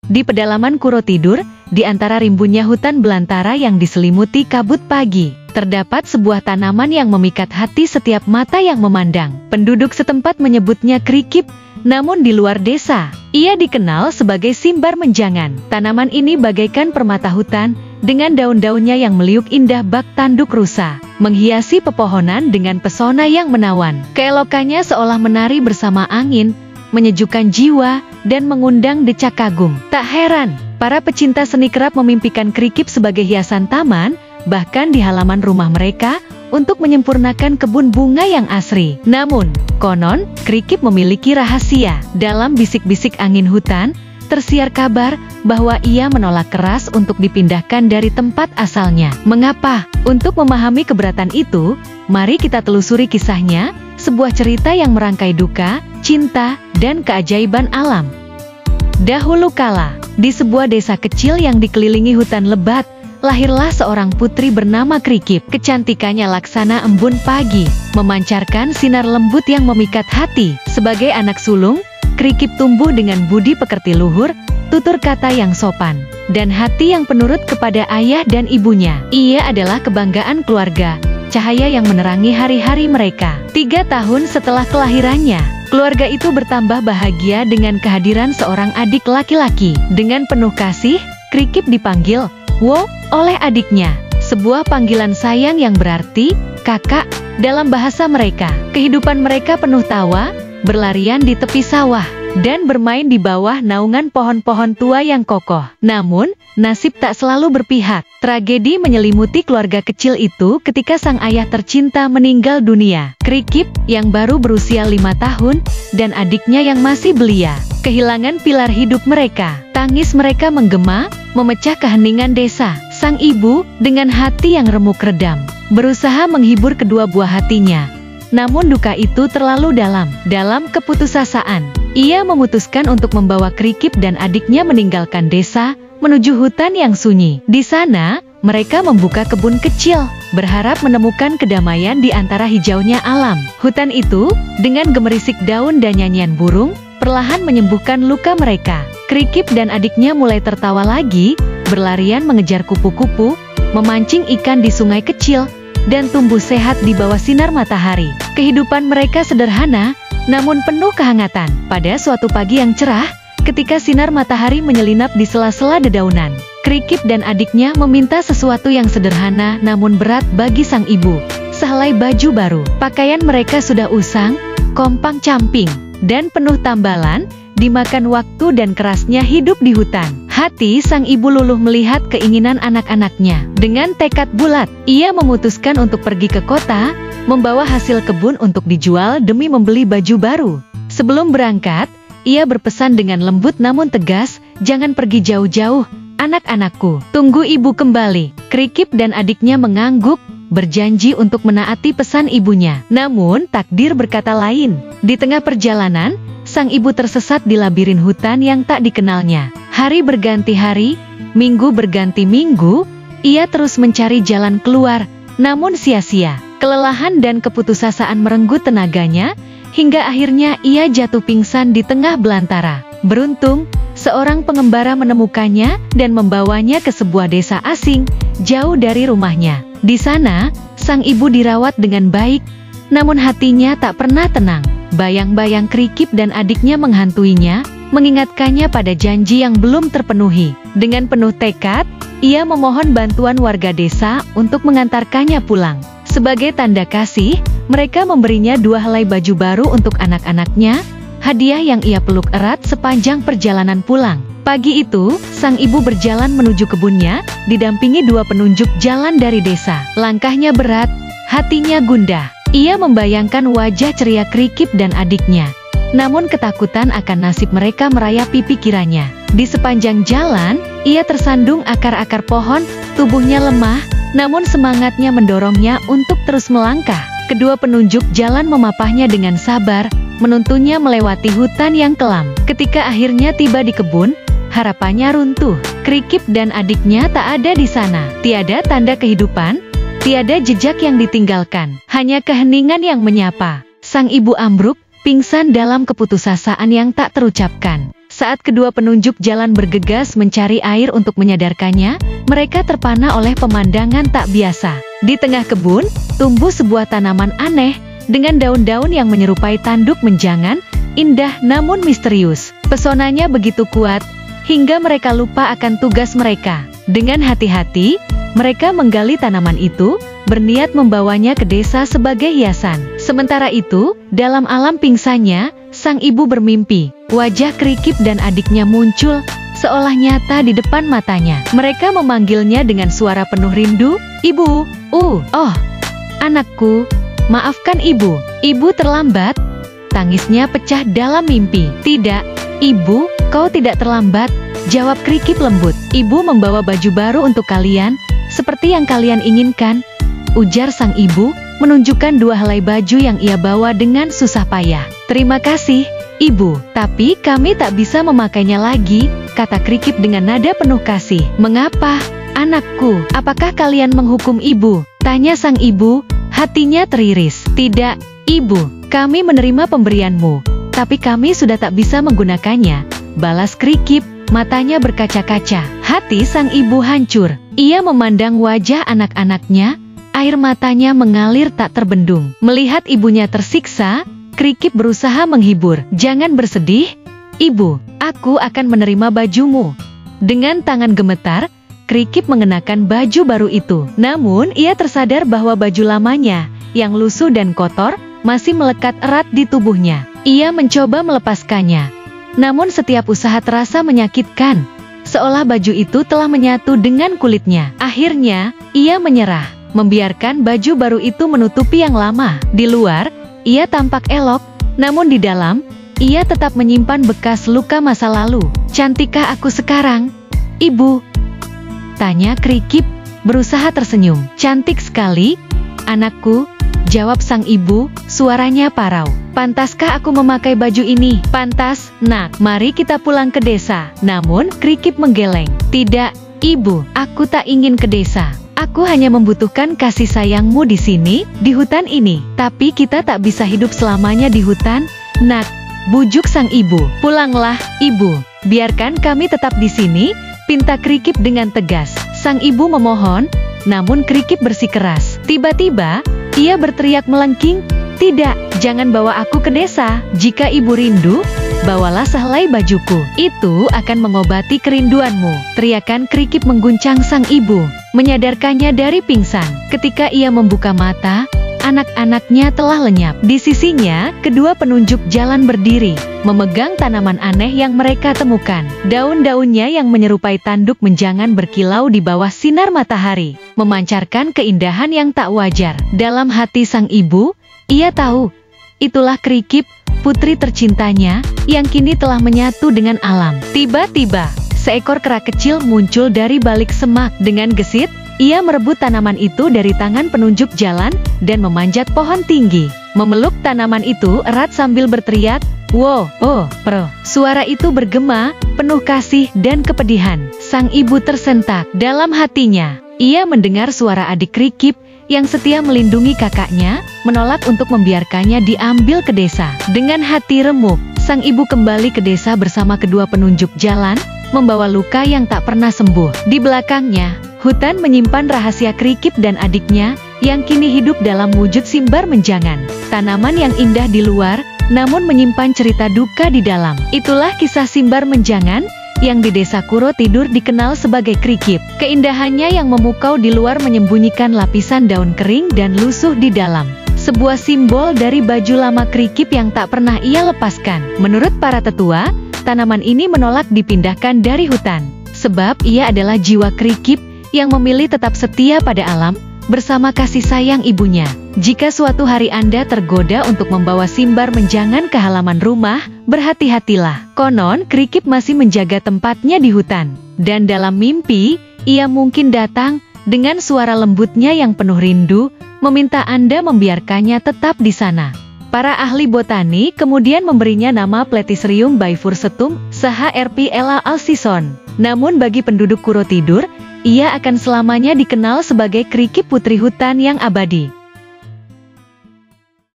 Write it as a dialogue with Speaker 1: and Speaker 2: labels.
Speaker 1: Di pedalaman Kuro Tidur, di antara rimbunnya hutan belantara yang diselimuti kabut pagi, terdapat sebuah tanaman yang memikat hati setiap mata yang memandang. Penduduk setempat menyebutnya krikip, namun di luar desa, ia dikenal sebagai simbar menjangan. Tanaman ini bagaikan permata hutan, dengan daun-daunnya yang meliuk indah bak tanduk rusa, menghiasi pepohonan dengan pesona yang menawan. Keelokannya seolah menari bersama angin, menyejukkan jiwa, dan mengundang decak kagum. Tak heran, para pecinta seni kerap memimpikan krikip sebagai hiasan taman, bahkan di halaman rumah mereka, untuk menyempurnakan kebun bunga yang asri. Namun, konon, krikip memiliki rahasia. Dalam bisik-bisik angin hutan, tersiar kabar bahwa ia menolak keras untuk dipindahkan dari tempat asalnya. Mengapa? Untuk memahami keberatan itu, mari kita telusuri kisahnya, sebuah cerita yang merangkai duka, cinta, dan keajaiban alam. Dahulu kala, di sebuah desa kecil yang dikelilingi hutan lebat, lahirlah seorang putri bernama Krikip. Kecantikannya laksana embun pagi, memancarkan sinar lembut yang memikat hati. Sebagai anak sulung, Krikip tumbuh dengan budi pekerti luhur, tutur kata yang sopan, dan hati yang penurut kepada ayah dan ibunya. Ia adalah kebanggaan keluarga, cahaya yang menerangi hari-hari mereka. 3 tahun setelah kelahirannya, keluarga itu bertambah bahagia dengan kehadiran seorang adik laki-laki. Dengan penuh kasih, Krikip dipanggil Wo oleh adiknya, sebuah panggilan sayang yang berarti kakak dalam bahasa mereka. Kehidupan mereka penuh tawa, berlarian di tepi sawah, dan bermain di bawah naungan pohon-pohon tua yang kokoh. Namun, nasib tak selalu berpihak. Tragedi menyelimuti keluarga kecil itu ketika sang ayah tercinta meninggal dunia. Krikip, yang baru berusia 5 tahun, dan adiknya yang masih belia, kehilangan pilar hidup mereka. Tangis mereka menggema, memecah keheningan desa. Sang ibu, dengan hati yang remuk redam, berusaha menghibur kedua buah hatinya. Namun duka itu terlalu dalam. Dalam keputusasaan, ia memutuskan untuk membawa Krikip dan adiknya meninggalkan desa, menuju hutan yang sunyi. Di sana, mereka membuka kebun kecil, berharap menemukan kedamaian di antara hijaunya alam. Hutan itu, dengan gemerisik daun dan nyanyian burung, perlahan menyembuhkan luka mereka. Krikip dan adiknya mulai tertawa lagi, berlarian mengejar kupu-kupu, memancing ikan di sungai kecil, dan tumbuh sehat di bawah sinar matahari. Kehidupan mereka sederhana, namun penuh kehangatan. Pada suatu pagi yang cerah, ketika sinar matahari menyelinap di sela-sela dedaunan, Krikip dan adiknya meminta sesuatu yang sederhana namun berat bagi sang ibu. Sehelai baju baru. Pakaian mereka sudah usang, kompang-camping, dan penuh tambalan, dimakan waktu dan kerasnya hidup di hutan. Hati sang ibu luluh melihat keinginan anak-anaknya. Dengan tekad bulat, ia memutuskan untuk pergi ke kota, membawa hasil kebun untuk dijual demi membeli baju baru. Sebelum berangkat, ia berpesan dengan lembut namun tegas, "Jangan pergi jauh-jauh, anak-anakku. Tunggu ibu kembali." Krikip dan adiknya mengangguk, berjanji untuk menaati pesan ibunya. Namun, takdir berkata lain. Di tengah perjalanan, sang ibu tersesat di labirin hutan yang tak dikenalnya. Hari berganti hari, minggu berganti minggu, ia terus mencari jalan keluar, namun sia-sia. Kelelahan dan keputusasaan merenggut tenaganya, hingga akhirnya ia jatuh pingsan di tengah belantara. Beruntung, seorang pengembara menemukannya dan membawanya ke sebuah desa asing, jauh dari rumahnya. Di sana, sang ibu dirawat dengan baik, namun hatinya tak pernah tenang. Bayang-bayang Krikip dan adiknya menghantuinya, mengingatkannya pada janji yang belum terpenuhi. Dengan penuh tekad, ia memohon bantuan warga desa untuk mengantarkannya pulang. Sebagai tanda kasih, mereka memberinya 2 helai baju baru untuk anak-anaknya, hadiah yang ia peluk erat sepanjang perjalanan pulang. Pagi itu, sang ibu berjalan menuju kebunnya, didampingi 2 penunjuk jalan dari desa. Langkahnya berat, hatinya gundah. Ia membayangkan wajah ceria Krikip dan adiknya. Namun ketakutan akan nasib mereka merayapi pikirannya. Di sepanjang jalan, ia tersandung akar-akar pohon, tubuhnya lemah, namun semangatnya mendorongnya untuk terus melangkah. Kedua penunjuk jalan memapahnya dengan sabar, menuntunnya melewati hutan yang kelam. Ketika akhirnya tiba di kebun, harapannya runtuh. Krikip dan adiknya tak ada di sana. Tiada tanda kehidupan, tiada jejak yang ditinggalkan, hanya keheningan yang menyapa. Sang ibu ambruk, pingsan dalam keputusasaan yang tak terucapkan. Saat kedua penunjuk jalan bergegas mencari air untuk menyadarkannya, mereka terpana oleh pemandangan tak biasa. Di tengah kebun, tumbuh sebuah tanaman aneh, dengan daun-daun yang menyerupai tanduk menjangan, indah namun misterius. Pesonanya begitu kuat, hingga mereka lupa akan tugas mereka. Dengan hati-hati, mereka menggali tanaman itu, berniat membawanya ke desa sebagai hiasan. Sementara itu, dalam alam pingsannya, sang ibu bermimpi. Wajah Krikip dan adiknya muncul, seolah nyata di depan matanya. Mereka memanggilnya dengan suara penuh rindu, "Ibu, oh, anakku, maafkan ibu. Ibu terlambat." Tangisnya pecah dalam mimpi. "Tidak, ibu, kau tidak terlambat," jawab Krikip lembut. "Ibu membawa baju baru untuk kalian, seperti yang kalian inginkan," ujar sang ibu, menunjukkan dua helai baju yang ia bawa dengan susah payah. "Terima kasih, ibu, tapi kami tak bisa memakainya lagi," kata Krikip dengan nada penuh kasih. "Mengapa, anakku? Apakah kalian menghukum ibu?" tanya sang ibu, hatinya teriris. "Tidak, ibu, kami menerima pemberianmu, tapi kami sudah tak bisa menggunakannya," balas Krikip, matanya berkaca-kaca. Hati sang ibu hancur. Ia memandang wajah anak-anaknya, air matanya mengalir tak terbendung. Melihat ibunya tersiksa, Krikip berusaha menghibur. "Jangan bersedih, ibu, aku akan menerima bajumu." Dengan tangan gemetar, Krikip mengenakan baju baru itu. Namun, ia tersadar bahwa baju lamanya, yang lusuh dan kotor, masih melekat erat di tubuhnya. Ia mencoba melepaskannya. Namun setiap usaha terasa menyakitkan, seolah baju itu telah menyatu dengan kulitnya. Akhirnya, ia menyerah, membiarkan baju baru itu menutupi yang lama. Di luar, ia tampak elok, namun di dalam, ia tetap menyimpan bekas luka masa lalu. "Cantikkah aku sekarang, ibu?" tanya Krikip, berusaha tersenyum. "Cantik sekali, anakku," jawab sang ibu, suaranya parau. "Pantaskah aku memakai baju ini?" "Pantas, nak. Mari kita pulang ke desa." Namun, Krikip menggeleng. "Tidak, ibu, aku tak ingin ke desa. Aku hanya membutuhkan kasih sayangmu di sini, di hutan ini." "Tapi kita tak bisa hidup selamanya di hutan, nak," bujuk sang ibu. "Pulanglah, ibu. Biarkan kami tetap di sini," pinta Krikip dengan tegas. Sang ibu memohon, namun Krikip bersikeras. Tiba-tiba, ia berteriak melengking, "Tidak, jangan bawa aku ke desa. Jika ibu rindu, bawalah sehelai bajuku. Itu akan mengobati kerinduanmu." Teriakan Krikip mengguncang sang ibu, menyadarkannya dari pingsan. Ketika ia membuka mata, anak-anaknya telah lenyap. Di sisinya, kedua penunjuk jalan berdiri, memegang tanaman aneh yang mereka temukan. Daun-daunnya yang menyerupai tanduk menjangan berkilau di bawah sinar matahari, memancarkan keindahan yang tak wajar. Dalam hati sang ibu, ia tahu, itulah Krikip, putri tercintanya, yang kini telah menyatu dengan alam. Tiba-tiba, seekor kera kecil muncul dari balik semak. Dengan gesit, ia merebut tanaman itu dari tangan penunjuk jalan, dan memanjat pohon tinggi. Memeluk tanaman itu erat sambil berteriak, "Wow, oh, pro." Suara itu bergema, penuh kasih dan kepedihan. Sang ibu tersentak dalam hatinya. Ia mendengar suara adik Krikip, yang setia melindungi kakaknya, menolak untuk membiarkannya diambil ke desa. Dengan hati remuk, sang ibu kembali ke desa bersama kedua penunjuk jalan, membawa luka yang tak pernah sembuh. Di belakangnya, hutan menyimpan rahasia Krikip dan adiknya, yang kini hidup dalam wujud simbar menjangan. Tanaman yang indah di luar, namun menyimpan cerita duka di dalam. Itulah kisah simbar menjangan, yang di desa Kuro Tidur dikenal sebagai Krikip. Keindahannya yang memukau di luar menyembunyikan lapisan daun kering dan lusuh di dalam. Sebuah simbol dari baju lama Krikip yang tak pernah ia lepaskan. Menurut para tetua, tanaman ini menolak dipindahkan dari hutan, sebab ia adalah jiwa Krikip, yang memilih tetap setia pada alam, bersama kasih sayang ibunya. Jika suatu hari Anda tergoda untuk membawa simbar menjangan ke halaman rumah, berhati-hatilah. Konon, Krikip masih menjaga tempatnya di hutan. Dan dalam mimpi, ia mungkin datang, dengan suara lembutnya yang penuh rindu, meminta Anda membiarkannya tetap di sana. Para ahli botani kemudian memberinya nama Platycerium bifurcetum, SHRP Ella Alsison. Namun bagi penduduk Kuro Tidur, ia akan selamanya dikenal sebagai Krikip putri hutan yang abadi.